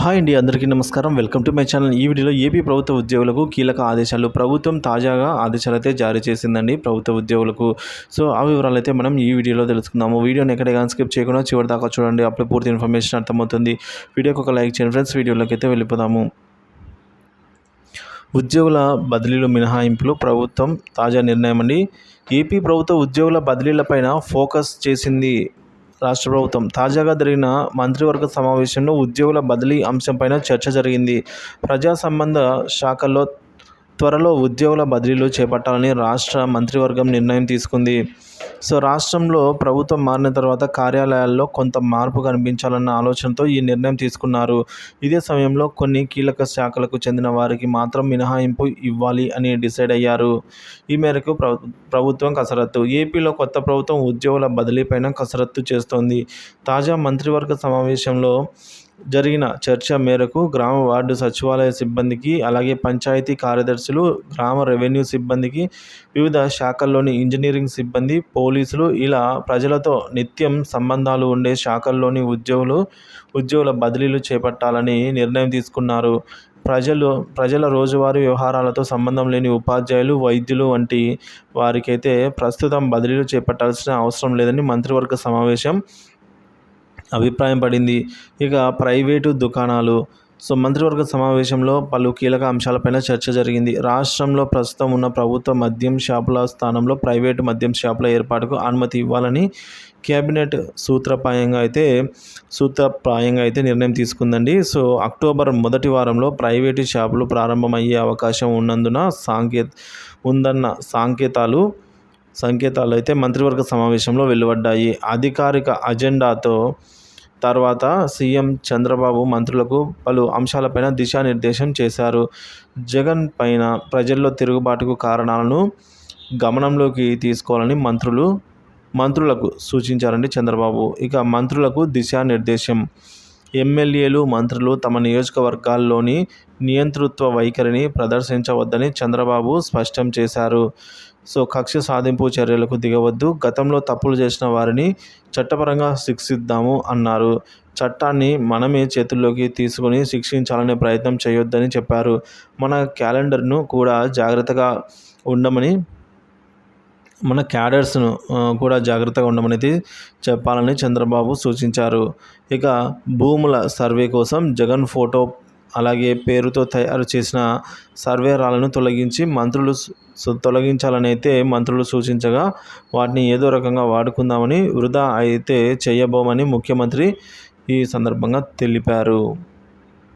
Hi అండి, అందరికీ నమస్కారం. Welcome to my channel. ఈ వీడియోలో ఏపీ ప్రభుత్వ ఉద్యోగులకు కీలక ఆదేశాలు. ప్రభుత్వం తాజాగా ఆదేశాలైతే జారీ చేసిందండి ప్రభుత్వ ఉద్యోగులకు. సో ఆ వివరాలైతే మనం ఈ వీడియోలో తెలుసుకుందాము. వీడియోని ఎక్కడ కానీ స్కిప్ చేయకుండా చివరి దాకా చూడండి. అప్పుడే పూర్తి ఇన్ఫర్మేషన్ అర్థమవుతుంది. వీడియోకి ఒక లైక్ చేయండి ఫ్రెండ్స్. వీడియోలోకి అయితే వెళ్ళిపోదాము. ఉద్యోగుల బదిలీలు మినహాయింపులు ప్రభుత్వం తాజా నిర్ణయం అండి. ఏపీ ప్రభుత్వ ఉద్యోగుల బదిలీలపైన ఫోకస్ చేసింది రాష్ట్ర ప్రభుత్వం. తాజాగా జరిగిన మంత్రివర్గ సమావేశంలో ఉద్యోగుల బదిలీ అంశంపైన చర్చ జరిగింది. ప్రజా సంబంధ శాఖల్లో త్వరలో ఉద్యోగుల బదిలీలు చేపట్టాలని రాష్ట్ర మంత్రివర్గం నిర్ణయం తీసుకుంది. సో రాష్ట్రంలో ప్రభుత్వం మారిన తర్వాత కార్యాలయాల్లో కొంత మార్పు కనిపించాలన్న ఆలోచనతో ఈ నిర్ణయం తీసుకున్నారు. ఇదే సమయంలో కొన్ని కీలక శాఖలకు చెందిన వారికి మాత్రం మినహాయింపు ఇవ్వాలి అని డిసైడ్ అయ్యారు. ఈ మేరకు ప్రభుత్వం కసరత్తు. ఏపీలో కొత్త ప్రభుత్వం ఉద్యోగుల బదిలీపైన కసరత్తు చేస్తోంది. తాజా మంత్రివర్గ సమావేశంలో జరిగిన చర్చ మేరకు గ్రామ వార్డు సచివాలయ సిబ్బందికి, అలాగే పంచాయతీ కార్యదర్శులు, గ్రామ రెవెన్యూ సిబ్బందికి, వివిధ శాఖల్లోని ఇంజనీరింగ్ సిబ్బంది, పోలీసులు ఇలా ప్రజలతో నిత్యం సంబంధాలు ఉండే శాఖల్లోని ఉద్యోగుల బదిలీలు చేపట్టాలని నిర్ణయం తీసుకున్నారు. ప్రజల రోజువారీ వ్యవహారాలతో సంబంధం లేని ఉపాధ్యాయులు, వైద్యులు వంటి వారికైతే ప్రస్తుతం బదిలీలు చేపట్టాల్సిన అవసరం లేదని మంత్రివర్గ సమావేశం అభిప్రాయం పడింది. ఇక ప్రైవేటు దుకాణాలు. మంత్రివర్గ సమావేశంలో పలు కీలక అంశాలపైన చర్చ జరిగింది. రాష్ట్రంలో ప్రస్తుతం ఉన్న ప్రభుత్వ మద్యం షాపుల స్థానంలో ప్రైవేటు మద్యం షాపుల ఏర్పాటుకు అనుమతి ఇవ్వాలని కేబినెట్ సూత్రప్రాయంగా అయితే నిర్ణయం తీసుకుందండి. అక్టోబర్ మొదటి వారంలో ప్రైవేటు షాపులు ప్రారంభమయ్యే అవకాశం ఉన్నందున సంకేతాలు అయితే మంత్రివర్గ సమావేశంలో వెలువడ్డాయి. అధికారిక అజెండాతో తర్వాత సీఎం చంద్రబాబు మంత్రులకు పలు అంశాలపైన దిశానిర్దేశం చేశారు. జగన్ పైన ప్రజల్లో తిరుగుబాటుకు కారణాలను గమనంలోకి తీసుకోవాలని మంత్రులకు సూచించారండి చంద్రబాబు. ఇక మంత్రులకు దిశానిర్దేశం. ఎమ్మెల్యేలు, మంత్రులు తమ నియోజకవర్గాల్లోని నియంతృత్వ వైఖరిని ప్రదర్శించవద్దని చంద్రబాబు స్పష్టం చేశారు. కక్ష సాధింపు చర్యలకు దిగవద్దు, గతంలో తప్పులు చేసిన వారిని చట్టపరంగా శిక్షిద్దాము అన్నారు. చట్టాన్ని మనమే చేతుల్లోకి తీసుకొని శిక్షించాలనే ప్రయత్నం చేయొద్దని చెప్పారు. మన క్యాడర్స్ను కూడా జాగ్రత్తగా ఉండమని చెప్పాలని చంద్రబాబు సూచించారు. ఇక భూముల సర్వే కోసం జగన్ ఫోటో, అలాగే పేరుతో తయారు చేసిన సర్వేరాలను తొలగించాలని అయితే మంత్రులు సూచించగా, వాటిని ఏదో రకంగా వాడుకుందామని, వృధా అయితే చేయబోమని ముఖ్యమంత్రి ఈ సందర్భంగా తెలిపారు.